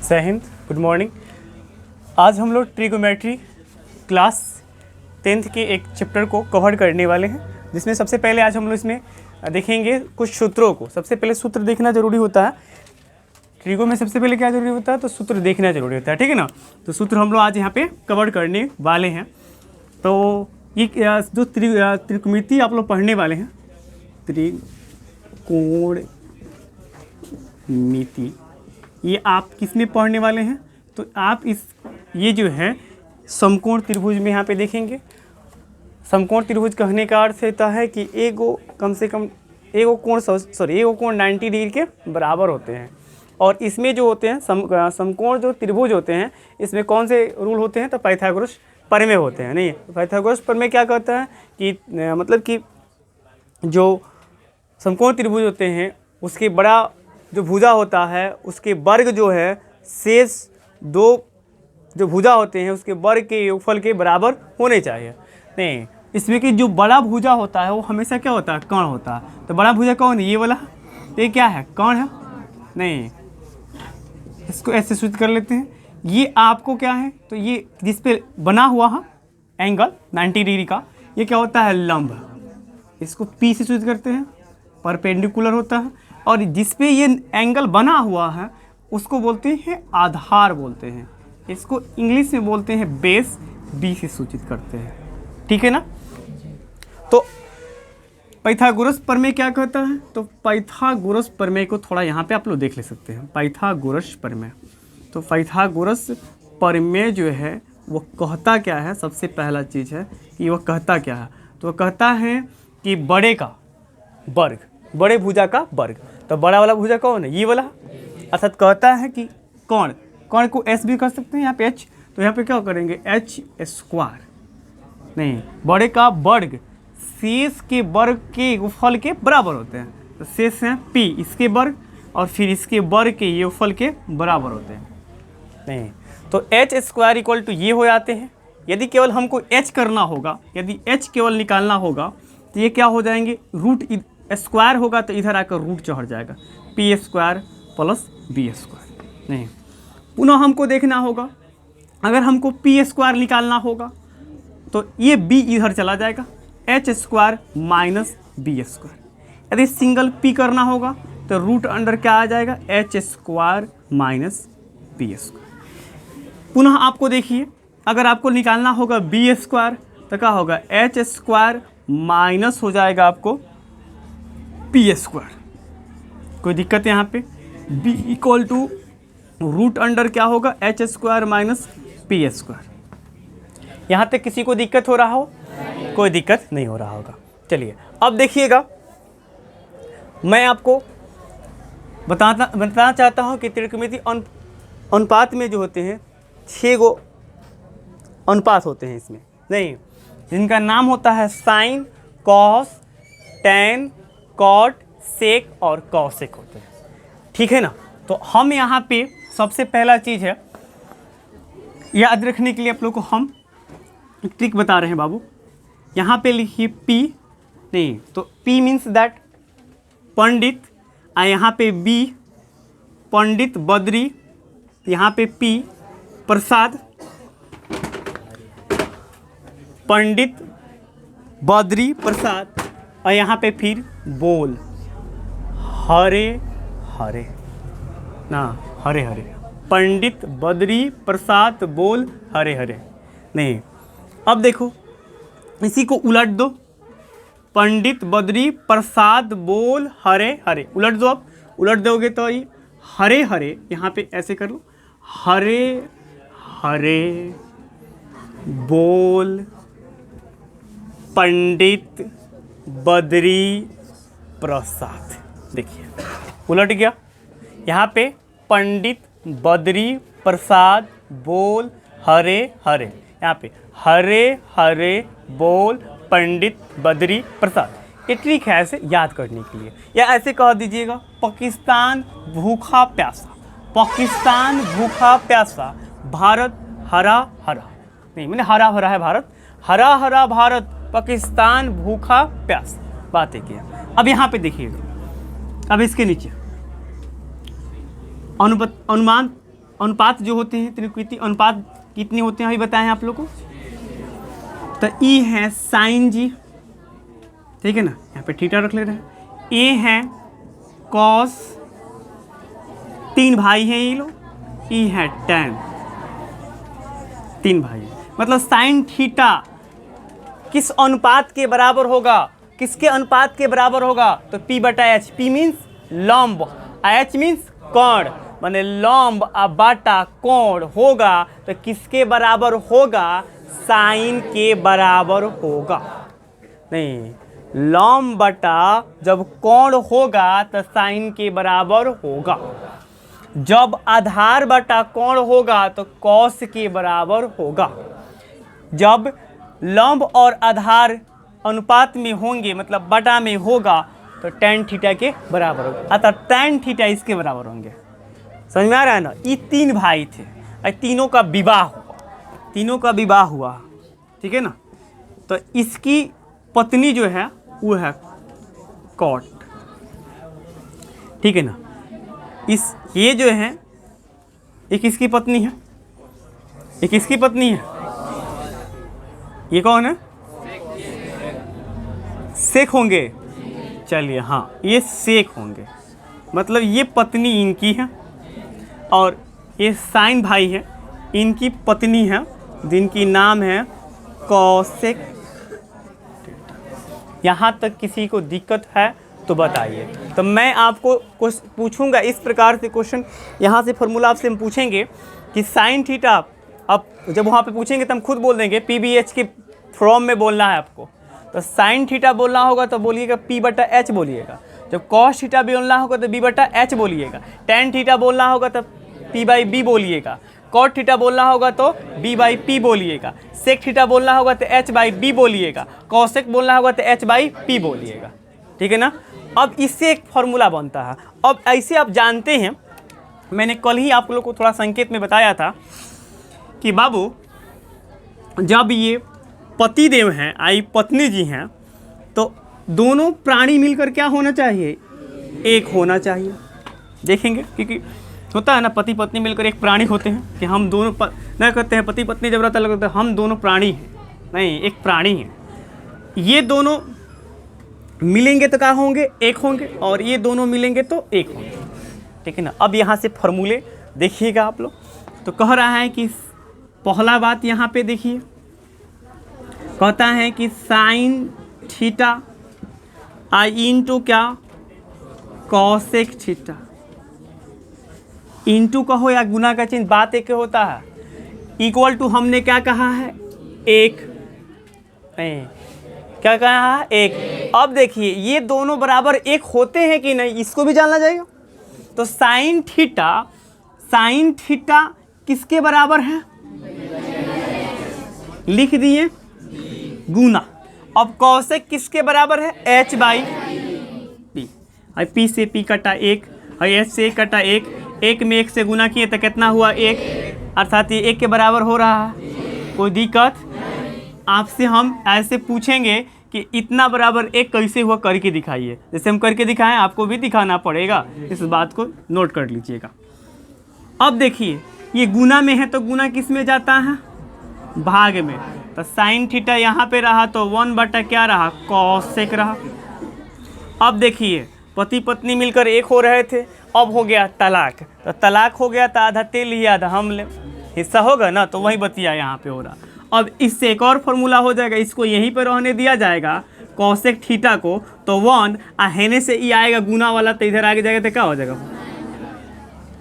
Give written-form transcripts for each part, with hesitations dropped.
जय Hind, good morning. आज हम लोग ट्रिगोमेट्री क्लास 10th के एक चैप्टर को कवर करने वाले हैं, जिसमें सबसे पहले आज हम लोग इसमें देखेंगे कुछ सूत्रों को। सबसे पहले सूत्र देखना जरूरी होता है। ट्रिगो में सबसे पहले क्या जरूरी होता है, तो सूत्र देखना जरूरी होता है, ठीक है ना। तो सूत्र हम लोग आज यहाँ पे कवर करने वाले हैं। तो ये जो त्रिकोणमिति आप लोग पढ़ने वाले हैं, त्रिकोणमिति, ये आप किस में पढ़ने वाले हैं, तो आप ये जो है समकोण त्रिभुज में यहाँ पे देखेंगे। समकोण त्रिभुज कहने का अर्थ होता है कि एगो कम से कम एगो कोण 90 डिग्री के बराबर होते हैं। और इसमें जो होते हैं समकोण जो त्रिभुज होते हैं, इसमें कौन से रूल होते हैं, तो पाइथागोरस प्रमेय होते हैं। नहीं, पाइथागोरस प्रमेय क्या कहता है कि मतलब कि जो समकोण त्रिभुज होते हैं उसके बड़ा जो भुजा होता है उसके वर्ग जो है शेष दो जो भुजा होते हैं उसके वर्ग के योगफल के बराबर होने चाहिए। नहीं, इसमें कि जो बड़ा भुजा होता है वो हमेशा क्या होता है, कर्ण होता है। तो बड़ा भुजा कौन है, ये वाला, ये क्या है, कर्ण है। नहीं, इसको ऐसे सूचित कर लेते हैं। ये आपको क्या है, तो ये जिस पे बना हुआ है एंगल 90 डिग्री का, ये क्या होता है, लंब। इसको P से सूचित करते हैं, परपेंडिकुलर होता है। और जिस पे ये एंगल बना हुआ है उसको बोलते हैं आधार बोलते हैं। इसको इंग्लिश में बोलते हैं बेस, B से सूचित करते हैं, ठीक है ना। तो पाइथागोरस प्रमेय क्या कहता है, तो पाइथागोरस प्रमेय को थोड़ा यहाँ पे आप लोग देख ले सकते हैं। पाइथागोरस प्रमेय, तो पाइथागोरस प्रमेय जो है वो कहता क्या है, सबसे पहला चीज़ है कि वह कहता क्या है, तो वह कहता है कि बड़े का वर्ग, बड़े भुजा का वर्ग। तो बड़ा वाला भुजा कौन है, ये वाला। अर्थात कहता है कि कर्ण को S भी कर सकते हैं यहाँ पे H, तो यहाँ पे क्या करेंगे, H स्क्वायर। नहीं, बड़े का वर्ग शेष के वर्ग के योगफल के बराबर होते हैं। तो शेष हैं P, इसके वर्ग, और फिर इसके वर्ग के योगफल के बराबर होते हैं। नहीं, तो H स्क्वायर इक्वल टू ये हो जाते हैं। यदि केवल हमको H करना होगा, यदि H केवल निकालना होगा, तो ये क्या हो जाएंगे, रूट स्क्वायर होगा तो इधर आकर रूट चढ़ जाएगा, P square plus B square. नहीं, पुनः हमको देखना होगा, अगर हमको P स्क्वायर निकालना होगा तो ये B इधर चला जाएगा, H square minus B square. यदि सिंगल P करना होगा तो रूट अंडर क्या आ जाएगा, H square minus B square. पुनः आपको देखिए, अगर आपको निकालना होगा B स्क्वायर तो क्या होगा, H स्क्वायर माइनस हो जाएगा आपको P स्क्वायर। कोई दिक्कत है यहाँ पे, B equal to root under क्या होगा, H square minus P square. यहाँ तक किसी को दिक्कत हो रहा हो, कोई दिक्कत नहीं हो रहा होगा। चलिए अब देखिएगा, मैं आपको बताना चाहता हूँ कि त्रिकोणमिति अनुपात में जो होते हैं 6 गो अनुपात होते हैं इसमें। नहीं, जिनका नाम होता है साइन, कॉस, टैन, कॉट, सेक और कॉसेक होते हैं, ठीक है ना। तो हम यहाँ पे सबसे पहला चीज़ है याद रखने के लिए आप लोग को हम ट्रिक बता रहे हैं बाबू। यहाँ पे लिखिए P, नहीं तो P मीन्स दैट पंडित, और यहाँ पे B पंडित बद्री, यहाँ पे P प्रसाद, पंडित बद्री प्रसाद, और यहाँ पे फिर बोल हरे हरे ना, हरे हरे, पंडित बद्री प्रसाद बोल हरे हरे। नहीं, अब देखो इसी को उलट दो, पंडित बद्री प्रसाद बोल हरे हरे, उलट दो। अब उलट दोगे तो ये हरे हरे, यहाँ पे ऐसे कर लो, हरे हरे बोल पंडित बद्री प्रसाद। देखिए उलट गया, यहाँ पे पंडित बद्री प्रसाद बोल हरे हरे, यहाँ पे हरे हरे बोल पंडित बद्री प्रसाद। ये ट्रिक है ऐसे याद करने के लिए, या ऐसे कह दीजिएगा, पाकिस्तान भूखा प्यासा, पाकिस्तान भूखा प्यासा, भारत हरा हरा। नहीं, मैंने हरा भरा है भारत, हरा हरा भारत, पाकिस्तान भूखा प्यासा। बात एक है। अब यहाँ पे देखिएगा, अब इसके नीचे अनुमान अनुपात जो होते हैं, त्रिकोणीय अनुपात कितने होते हैं अभी बताएं आप लोग को। तो ई है साइन जी, ठीक है ना, यहाँ पे थीटा रख ले रहे हैं। ए है कॉस, 3 भाई हैं ये लोग। ई है टैन, 3 भाई हैं। मतलब साइन थीटा किस अनुपात के बराबर होगा, किसके अनुपात के बराबर होगा, तो P बटा एच। P मीन्स लंब, H मीन्स कोण, माने लंब बटा कोण होगा तो किसके बराबर होगा, साइन के बराबर होगा। नहीं, लंब बटा जब कोण होगा तो साइन के बराबर होगा। जब आधार बटा कोण होगा तो कॉस के बराबर होगा। जब लंब और आधार अनुपात में होंगे, मतलब बटा में होगा, तो tan थीटा के बराबर होगा, अतः tan थीटा इसके बराबर होंगे। समझ में आ रहा है ना। ये 3 भाई थे और तीनों का विवाह हुआ, तीनों का विवाह हुआ, ठीक है ना। तो इसकी पत्नी जो है वो है कॉट, ठीक है ना। ये जो है ये किसकी पत्नी है, ये किसकी पत्नी है, ये कौन है, शेख होंगे। चलिए हाँ, ये शेख होंगे, मतलब ये पत्नी इनकी है और ये साइन भाई है, इनकी पत्नी है जिनकी नाम है कौशिक। यहाँ तक किसी को दिक्कत है तो बताइए। तो मैं आपको कुछ पूछूंगा इस प्रकार से क्वेश्चन, यहाँ से फॉर्मूला आपसे हम पूछेंगे कि साइन थीटा, अब जब वहाँ पे पूछेंगे तो हम खुद बोल देंगे, PBH के फॉर्म में बोलना है आपको। तो साइन थीटा बोलना होगा तो बोलिएगा P बटा एच बोलिएगा। जब कॉस थीटा बोलना होगा तो B बटा एच बोलिएगा। टैन थीटा बोलना होगा तो P बाई बी बोलिएगा। कॉट थीटा बोलना होगा तो B बाई पी बोलिएगा। सेक थीटा बोलना होगा तो H बाई बी बोलिएगा। कॉसेक बोलना होगा तो H बाई पी बोलिएगा, ठीक है ना। अब इससे एक फॉर्मूला बनता है। अब ऐसे आप जानते हैं, मैंने कल ही आप लोग को थोड़ा संकेत में बताया था कि बाबू जब ये पति देव हैं आई पत्नी जी हैं तो दोनों प्राणी मिलकर क्या होना चाहिए, एक होना चाहिए। देखेंगे क्योंकि होता है ना, पति पत्नी मिलकर एक प्राणी होते हैं कि हम दोनों न कहते हैं पति पत्नी जब रहता लगता है हम दोनों प्राणी हैं, नहीं एक प्राणी हैं। ये दोनों मिलेंगे तो क्या होंगे, एक होंगे, और ये दोनों मिलेंगे तो एक होंगे, ठीक है ना। अब यहाँ से फॉर्मूले देखिएगा आप लोग। तो कह रहा है कि पहला बात यहाँ पे देखिए, कहता है कि साइन थीटा आई इंटू क्या, कॉसेक थीटा, इंटू कहो या गुना का चिन्ह, बात एक होता है। इक्वल टू हमने क्या कहा है, एक, क्या कहा है, एक। अब देखिए ये दोनों बराबर एक होते हैं कि नहीं, इसको भी जानना जाएगा। तो साइन थीटा किसके बराबर है, लिख दिए गुना। अब कॉसेक किसके बराबर है, एच बाई पी। पी से पी कटा एक, और एच से एक कटा एक, एक में एक से गुना किए तो कितना हुआ, एक, अर्थात ये एक के बराबर हो रहा है। कोई दिक्कत, आपसे हम ऐसे पूछेंगे कि इतना बराबर एक कैसे हुआ, करके दिखाइए। जैसे हम करके दिखाएं आपको भी दिखाना पड़ेगा, इस बात को नोट कर लीजिएगा। अब देखिए ये गुना में है तो गुना किस में जाता है, भाग में। तो साइन थीटा यहाँ पे रहा तो 1 बटा क्या रहा, कॉसेक रहा। अब देखिए पति पत्नी मिलकर एक हो रहे थे, अब हो गया तलाक। तो तलाक हो गया तो आधा तेल ही आधा हम ले, हिस्सा होगा ना, तो वही बतिया यहाँ पे हो रहा। अब इससे एक और फॉर्मूला हो जाएगा, इसको यहीं पर रहने दिया जाएगा कॉसेक थीटा को, तो 1 हेने से ई आएगा गुना वाला, तो इधर आगे जाएगा तो क्या हो जाएगा,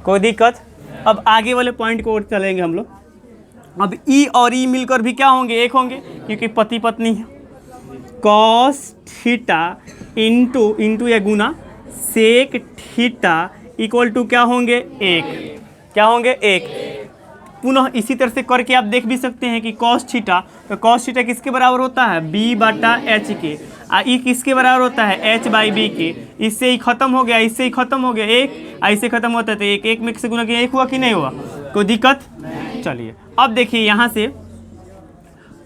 कोई दिक्कत। अब आगे वाले पॉइंट को चलेंगे हम लोग। अब ई और ई मिलकर भी क्या होंगे, एक होंगे, क्योंकि पति पत्नी है। कॉस थीटा इंटू या गुना सेक थीटा इक्वल टू क्या होंगे, एक, क्या होंगे, एक। पुनः इसी तरह से करके आप देख भी सकते हैं कि कॉस थीटा, तो कॉस थीटा किसके बराबर होता है, बी बटा एच के। ई किसके बराबर होता है, एच बाई बी के। इससे ही खत्म हो गया, इससे ही खत्म हो गया, एक ऐसे खत्म होता है तो एक, एक में से गुना किया एक हुआ कि नहीं हुआ, कोई दिक्कत। चलिए अब देखिए यहाँ से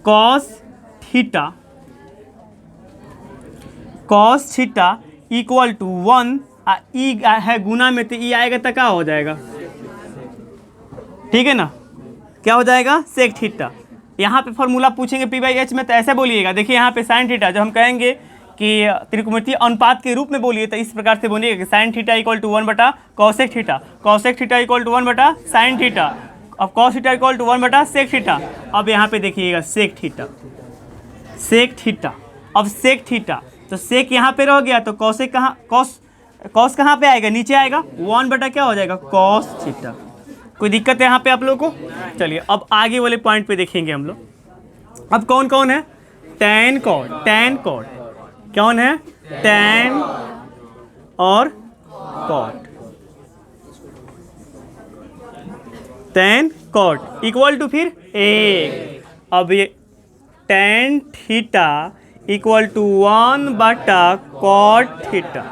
कॉस थीटा इक्वल टू 1, ई है गुना में तो ई आएगा तो क्या हो जाएगा, ठीक है ना, क्या हो जाएगा सेक थीटा। यहाँ पे फॉर्मूला पूछेंगे पी बाई एच में तो ऐसे बोलिएगा, देखिए यहाँ पे साइन थीटा जब हम कहेंगे कि त्रिकोणमितीय अनुपात के रूप में बोलिए तो इस प्रकार से बोलिएगा कि साइन थीटा इक्वल टू 1 बटा cosec theta, cosec theta equal to 1 बटा साइन थीटा, अब कॉस थीटा इक्वल टू 1 बटा सेक थीटा। अब यहाँ पे देखिएगा सेक थीटा, सेक थीटा, अब सेक थीटा तो सेक यहाँ पे रह गया तो कॉसेक कहाँ, कॉस कहाँ पे आएगा, नीचे आएगा, 1 बटा क्या हो जाएगा कॉस थीटा। कोई दिक्कत है यहाँ पे आप लोगों को? चलिए अब आगे वाले पॉइंट पे देखेंगे हम लोग। अब कौन कौन है, टैन कॉट, टैन कॉट कौन है, टैन और cot, tan cot equal to फिर 1। अब ये टैन थीटा इक्वल टू 1 बटा कॉट थीटा,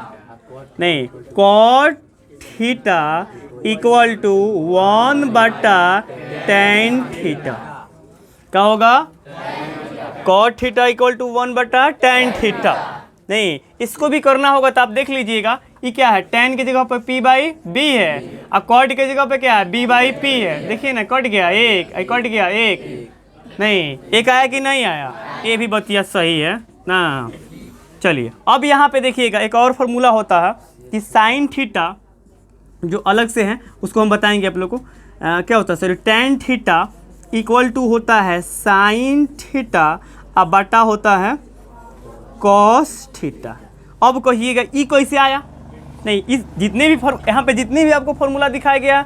नहीं कॉट थीटा इक्वल टू 1 बटा टैन थीटा, क्या होगा कॉट थीटा इक्वल टू 1 बटा टैन थीटा। नहीं इसको भी करना होगा तो आप देख लीजिएगा, ये क्या है, टैन की जगह पर पी बाई बी है और कॉट की जगह पे क्या है, बी बाई पी है। देखिए ना कट गया एक, कट गया एक, नहीं एक आया कि नहीं आया, ये भी बतिया सही है ना। चलिए अब यहाँ पे देखिएगा एक और फार्मूला होता है कि साइन थीटा जो अलग से है उसको हम बताएंगे आप लोग को। क्या होता है sorry, tan theta equal to होता है साइन थीटा अब बटा होता है कॉस थीटा। अब कहिएगा ई कैसे आया, नहीं इस जितने भी यहाँ पे जितने भी आपको फॉर्मूला दिखाया गया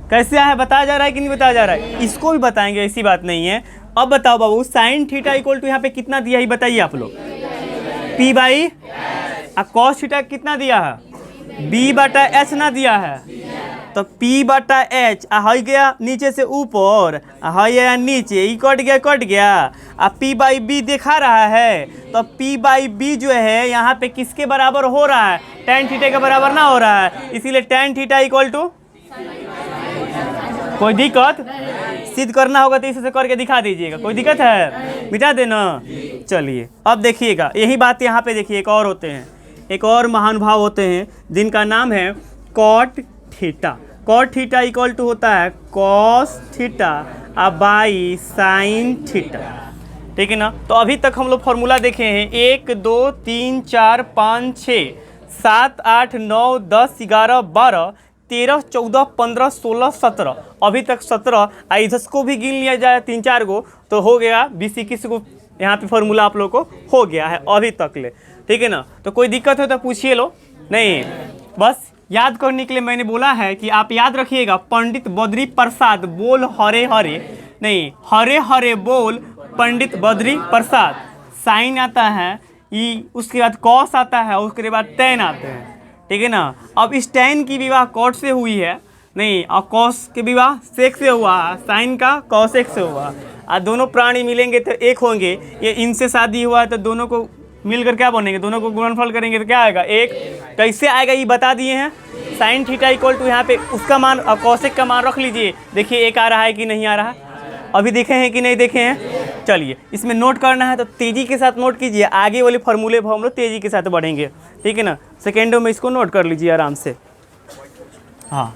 कैसे आया है, बताया जा रहा है कि नहीं बताया जा रहा है, इसको भी बताएंगे, ऐसी बात नहीं है। अब बताओ बाबू साइन थीटा इक्वल टू यहाँ पे कितना दिया है बताइए आप लोग, पी बाई, और कॉस थीटा कितना दिया है, बी बटा एच ना दिया है, तो पी बटा एच हो गया नीचे से ऊपर, है नीचे, ई कट गया, अब पी बाई बी दिखा रहा है तो पी बाई बी जो है यहाँ पे किसके बराबर हो रहा है, टैन थीटा के बराबर ना हो रहा है, इसीलिए टैन थीटा इक्वल टू, कोई दिक्कत सिद्ध करना होगा तो इसे करके दिखा दीजिएगा, कोई दिक्कत है मिटा देना। चलिए अब देखिएगा यही बात यहाँ पे देखिए, एक और होते हैं, एक और महानुभाव होते हैं जिनका नाम है cot theta. Cot theta equal to होता है कॉस थीटा अब बाई साइन थीटा, ठीक है ना। तो अभी तक हम लोग फॉर्मूला देखे हैं 1 2 3 4 5 6 7 8 9 10 11 12 13 14 15 16 17, अभी तक 17, इधर को भी गिन लिया जाए 3-4 गो तो हो गया 20-21 को यहाँ पे फॉर्मूला आप लोग को हो गया है अभी तक ले, ठीक है ना। तो कोई दिक्कत हो तो पूछिए लो, नहीं बस याद करने के लिए मैंने बोला है कि आप याद रखिएगा, पंडित बद्री प्रसाद बोल हरे हरे, नहीं हरे हरे बोल पंडित बद्री प्रसाद, साइन आता है ई, उसके बाद कॉस आता है, उसके बाद टैन आते हैं, ठीक है ना। अब इस टैन की विवाह कॉट से हुई है, नहीं और कॉस के विवाह सेक से हुआ, साइन का कॉसेक से हुआ, और दोनों प्राणी मिलेंगे तो एक होंगे, ये इनसे शादी हुआ है तो दोनों को मिलकर क्या बनेंगे, दोनों को गुणनफल करेंगे तो क्या आएगा एक, कैसे आएगा ये बता दिए हैं। साइन थीटा इक्वल टू यहाँ पे उसका मान और कॉसेक का मान रख लीजिए, देखिए एक आ रहा है कि नहीं आ रहा है, अभी देखे हैं कि नहीं देखे हैं। चलिए इसमें नोट करना है तो तेज़ी के साथ नोट कीजिए, आगे वाले फार्मूले पर हम लोग तेज़ी के साथ बढ़ेंगे, ठीक है ना। सेकेंडों में इसको नोट कर लीजिए आराम से, हाँ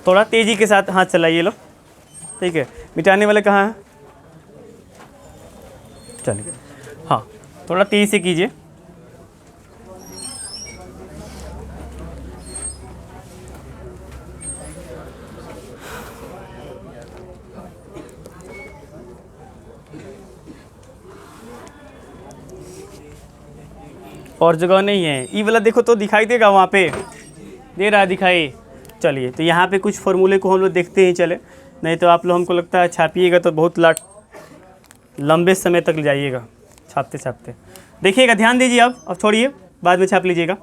थोड़ा तेज़ी के साथ हाथ चलाइए लो, ठीक है। मिटाने वाले कहाँ हैं, चलिए हाँ थोड़ा तेज़ी से कीजिए। और जगह नहीं है, ई वाला देखो तो दिखाई देगा, वहाँ पे दे रहा है दिखाई। चलिए तो यहाँ पे कुछ फार्मूले को हम लोग देखते ही चले, नहीं तो आप लोग हमको लगता है छापिएगा तो बहुत लंबे समय तक जाइएगा छापते छापते। देखिएगा ध्यान दीजिए, अब छोड़िए बाद में छाप लीजिएगा।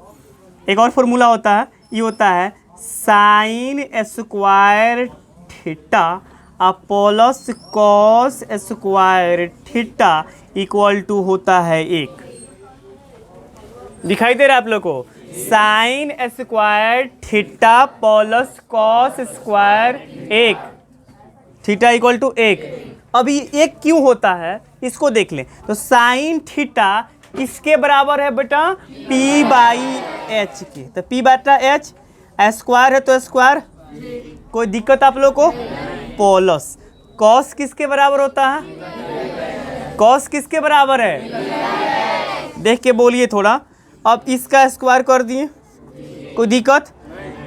एक और फार्मूला होता है, ये होता है sine square theta plus cos square theta equal to होता है 1। दिखाई दे रहा है आप लोग को, sine square theta plus cos square 1, theta equal to 1। अभी 1 क्यों होता है इसको देख लें, तो साइन थीटा किसके बराबर है बेटा, पी बाई एच के, तो पी बटा एच, स्क्वायर है तो स्क्वायर, कोई दिक्कत आप लोग को? पोलस। कॉस किसके बराबर होता है? कॉस किसके बराबर है? देख के बोलिए थोड़ा। अब इसका स्क्वायर कर दिए, कोई दिक्कत?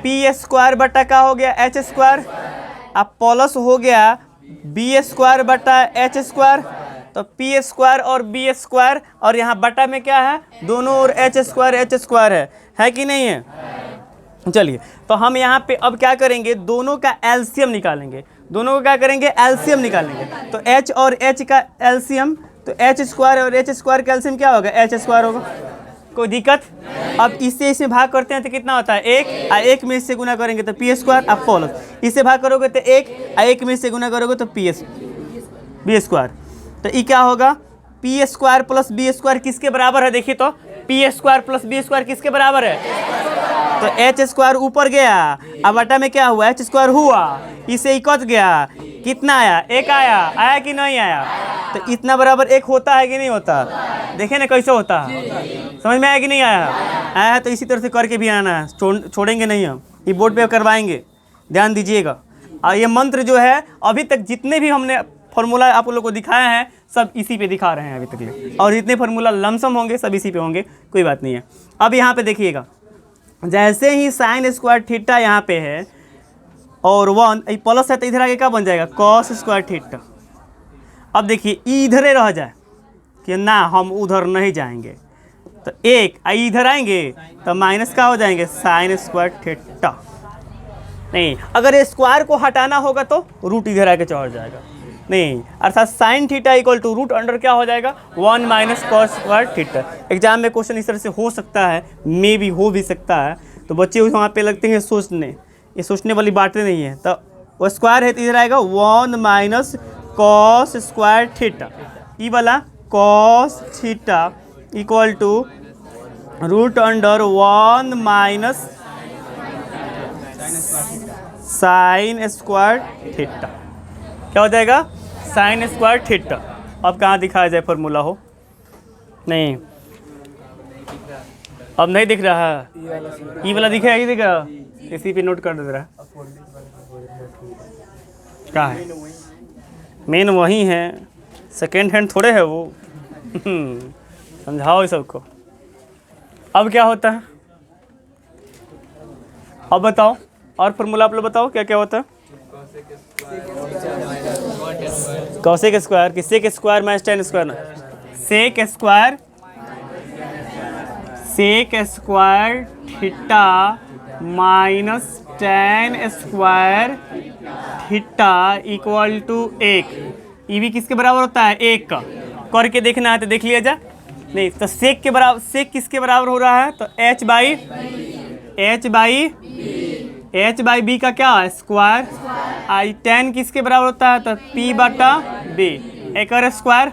पी स्क्वायर बटा का हो गया एच स्क्वायर, अब प्लस हो गया बी स्क्वायर बटा एच स्क्वायर, तो पी स्क्वायर और बी स्क्वायर, और यहाँ बटा में क्या है? दोनों और एच स्क्वायर है कि नहीं है? चलिए, तो हम यहाँ पे अब क्या करेंगे? दोनों का एलसीएम निकालेंगे। दोनों को क्या करेंगे? एलसीएम निकालेंगे। तो एच और एच का एलसीएम, तो एच स्क्वायर और एच स्क्वायर का एलसीएम क्या होगा? एच स्क्वायर होगा। कोई दिक्कत? अब इससे इसमें भाग करते हैं तो कितना होता है? एक, और एक में इससे गुना करेंगे तो पी स्क्वायर। अब प्लस इससे भाग करोगे तो एक, और एक में इससे गुना करोगे तो बी स्क्वायर। तो ये क्या होगा? P square plus B square किसके बराबर है? देखिए तो, P square plus B square किसके बराबर है? तो एच स्क्वायर ऊपर गया, अब बटा में क्या हुआ? एच स्क्वायर हुआ, इसे इकट गया, कितना आया? एक आया कि नहीं आया? तो इतना बराबर एक होता है कि नहीं होता? देखे ना कैसे होता है, समझ में आया कि नहीं आया? आया है तो इसी तरह से करके भी आना है, छोड़ेंगे नहीं हम, ये बोर्ड पे करवाएंगे, ध्यान दीजिएगा। और ये मंत्र जो है अभी तक जितने भी हमने फॉर्मूला आप लोग को दिखाए हैं सब इसी पे दिखा रहे हैं अभी तक ये, और जितने फार्मूला लमसम होंगे सब इसी पे होंगे, कोई बात नहीं है। अब यहाँ पे देखिएगा, जैसे ही साइन स्क्वायर थीटा यहाँ पे है और 1 प्लस है तो इधर आगे क्या बन जाएगा? Cos square theta. अब देखिए इधरे रह जाए कि ना हम उधर नहीं जाएंगे, तो एक इधर आएंगे तो माइनस का हो जाएंगे? Sign square theta. नहीं, अगर ये स्क्वायर को हटाना होगा तो रूट इधर आके चढ़ जाएगा, नहीं, अर्थात sine theta equal to root under क्या हो जाएगा? 1 minus cos square theta. Exam में क्वेश्चन इस तरह से हो सकता है, मे भी हो भी सकता है, तो बच्चे वहाँ पे लगते हैं सोचने, ये सोचने वाली बातें नहीं है। तो वो स्क्वायर है तो इधर आएगा 1 माइनस कॉस स्क्वायर थीटा, ये वाला cos theta equal to root under 1 minus sine square theta. क्या हो जाएगा? Sine square theta. अब कहाँ दिखाया जाए फॉर्मूला हो? नहीं, अब नहीं दिख रहा है, ये वाला दिखेगा, ये दिख रहा, इसी पे नोट कर दे रहा है। क्या है? मेन वही है, सेकेंड हैंड थोड़े है वो। समझाओ इस सबको। अब क्या होता है? अब बताओ, और फॉर्मूला आप लोग बताओ क्या क्या होता है? कॉसेक स्क्वायर कि sec square minus tan square ना, sec square theta minus tan square theta equal to 1। ये भी किसके बराबर होता है? 1 का। करके देखना है तो देख लिया जा। नहीं तो सेक के बराबर, सेक किसके बराबर हो रहा है? तो एच बाई बी का क्या है? स्क्वायर। आई टेन किसके बराबर होता है? तो पी बटा बी, एक और स्क्वायर।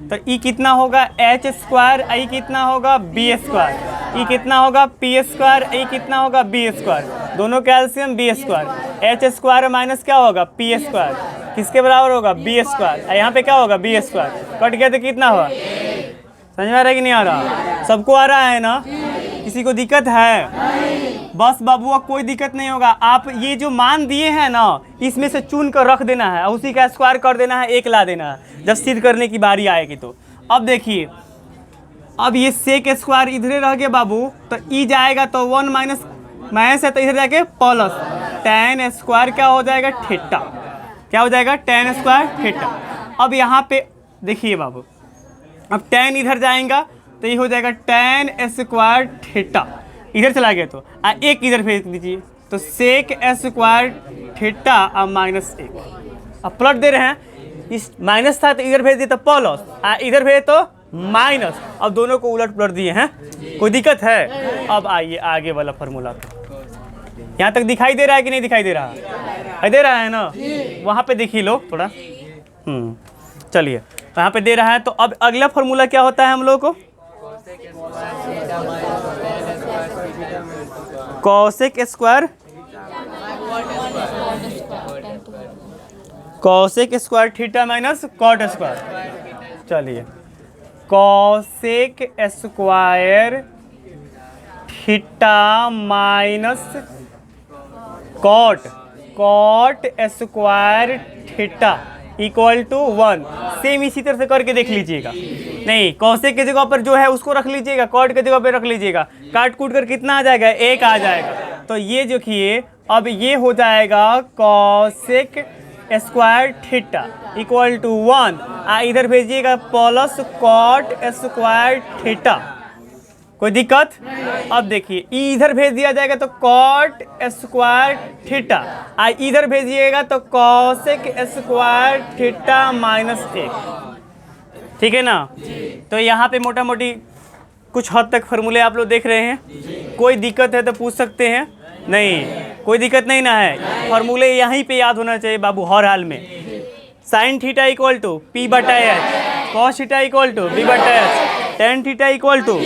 तो ई कितना होगा? H square. आई कितना होगा? B square. ई कितना होगा? P square. आई कितना होगा? B square. दोनों कैल्शियम B square. H square minus क्या होगा? पी स्क्वायर किसके बराबर होगा? B square. यहाँ पे क्या होगा? B square. कट गया तो कितना हुआ? समझ में आ रहा है कि नहीं आ रहा? सबको आ रहा है ना? किसी को दिक्कत है? बस बाबुआ कोई दिक्कत नहीं होगा। आप ये जो मान दिए हैं ना, इसमें से चुन कर रख देना है, उसी का स्क्वायर कर देना है, 1 ला देना है जब सिद्ध करने की बारी आएगी तो। अब देखिए, अब ये सेक स्क्वायर इधरे रह गया बाबू, तो ई जाएगा तो 1 माइनस है तो इधर जाके प्लस टेन स्क्वायर क्या हो जाएगा? थीटा। क्या हो जाएगा? Ten square theta. अब यहाँ पे देखिए बाबू, अब टेन इधर जाएगा तो ये हो जाएगा टेन स्क्वायर थीटा, इधर चला गया तो एक इधर भेज दीजिए, तो सेक स्क्वायर थीटा अब माइनस 1। अब प्लट दे रहे हैं, इस माइनस था तो इधर भेज दिए तो प्लस, इधर भेज तो माइनस। अब दोनों को उलट पलट दिए हैं, कोई दिक्कत है? अब आइए आगे वाला फार्मूला पे। यहाँ तक दिखाई दे रहा है कि नहीं दिखाई दे रहा है? दे रहा है ना? वहाँ पे देखिए लो थोड़ा। चलिए, यहाँ पे दे रहा है, तो अब अगला फार्मूला क्या होता है हम लोग को? Cosec square theta minus cot square. चलिए, cosec square theta minus cot cot square theta equal to 1। Same इसी तरह से करके देख लीजिएगा। नहीं, कौशिक की जगह पर जो है उसको रख लीजिएगा, कॉट की जगह पर रख लीजिएगा, काट कूट कर कितना आ जाएगा, 1 आ जाएगा। तो ये देखिए अब ये हो जाएगा cosec square theta equal to 1, इधर भेजिएगा प्लस कॉट स्क्वायर थीटा। कोई दिक्कत? अब देखिए इधर भेज दिया जाएगा तो कॉट स्क्वायर थीटा, इधर भेजिएगा तो कॉसेक स्क्वायर थीटा -1। ठीक है ना? तो यहाँ पे मोटा मोटी कुछ हद तक फार्मूले आप लोग देख रहे हैं। कोई दिक्कत है तो पूछ सकते हैं। नहीं, कोई दिक्कत नहीं ना है। फार्मूले यहीं पे याद होना चाहिए बाबू हर हाल में। Sine theta equal to P बटा एच, cos theta equal to B बटा एच, tan theta equal to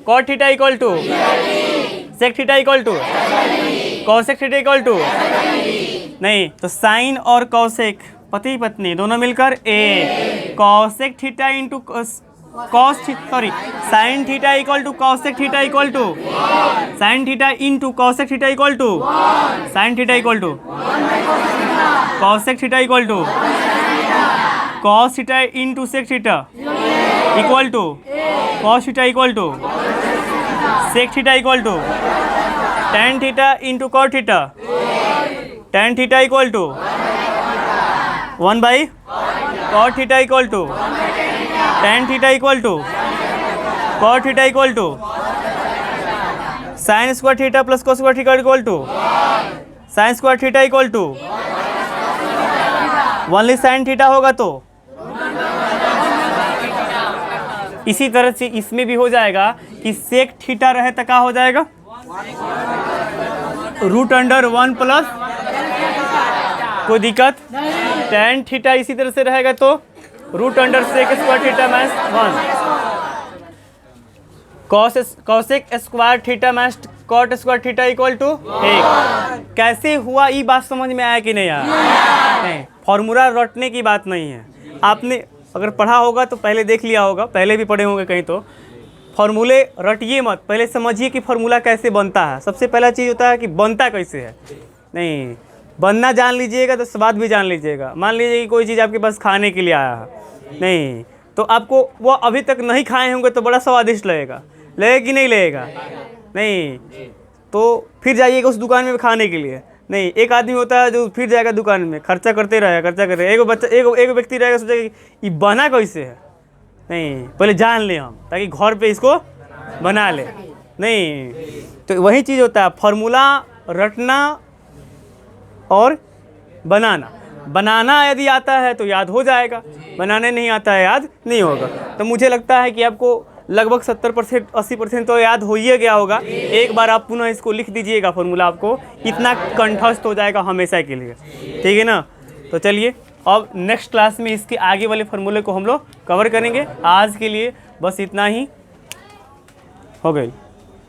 cot theta equal to sec theta equal to cosec theta equal to. नहीं तो साइन और कॉसेक पति पत्नी दोनों मिलकर a cosec theta into cos sorry sine theta equal to cosec theta equal to sine theta into cosec theta equal to sine theta equal to cosec theta equal to cos theta into sec theta equal to cos theta equal to sec theta equal to tan theta into cot theta tan theta equal to 1 by cot theta equal to tan theta equal to cot theta equal to sine square theta plus cos square theta equal to sine square theta equal to only sine theta होगा तो इसी तरह से इसमें भी हो जाएगा कि सेक थीटा रहे तो क्या हो जाएगा, √1 प्लस कोई दिक्कत, टेन थीटा इसी तरह से रहेगा तो √sec square theta -1 cosec square theta minus cot square theta equal to 1। कैसे हुआ ये बात समझ में आया कि नहीं आया? नहीं, फॉर्मूला रटने की बात नहीं है। आपने अगर पढ़ा होगा तो पहले देख लिया होगा, पहले भी पढ़े होंगे कहीं। तो फॉर्मूले रटिए मत, पहले समझिए कि फार्मूला कैसे बनता है। सबसे पहला चीज़ होता है कि बनता कैसे है। नहीं, बनना जान लीजिएगा तो स्वाद भी जान लीजिएगा। मान लीजिए कि कोई चीज़ आपके पास खाने के लिए आया है, नहीं तो आपको वो अभी तक नहीं खाए होंगे तो बड़ा स्वादिष्ट लगेगा कि नहीं लगेगा? नहीं तो फिर जाइएगा उस दुकान में खाने के लिए। नहीं, एक आदमी होता है जो फिर जाएगा दुकान में, खर्चा करते रहेगा, एक व्यक्ति रहेगा सोचेगा कि ये बना कैसे है। नहीं, पहले जान ले हम ताकि घर पे इसको बना ले। नहीं तो वही चीज़ होता है, फार्मूला रटना और बनाना यदि आता है तो याद हो जाएगा, बनाने नहीं आता है याद नहीं होगा। तो मुझे लगता है कि आपको लगभग 70% 80% तो याद हो ही गया होगा। एक बार आप पुनः इसको लिख दीजिएगा फार्मूला, आपको इतना कंठस्थ हो जाएगा हमेशा के लिए। ठीक है ना? तो चलिए अब नेक्स्ट क्लास में इसके आगे वाले फार्मूले को हम लोग कवर करेंगे। आज के लिए बस इतना ही हो गई।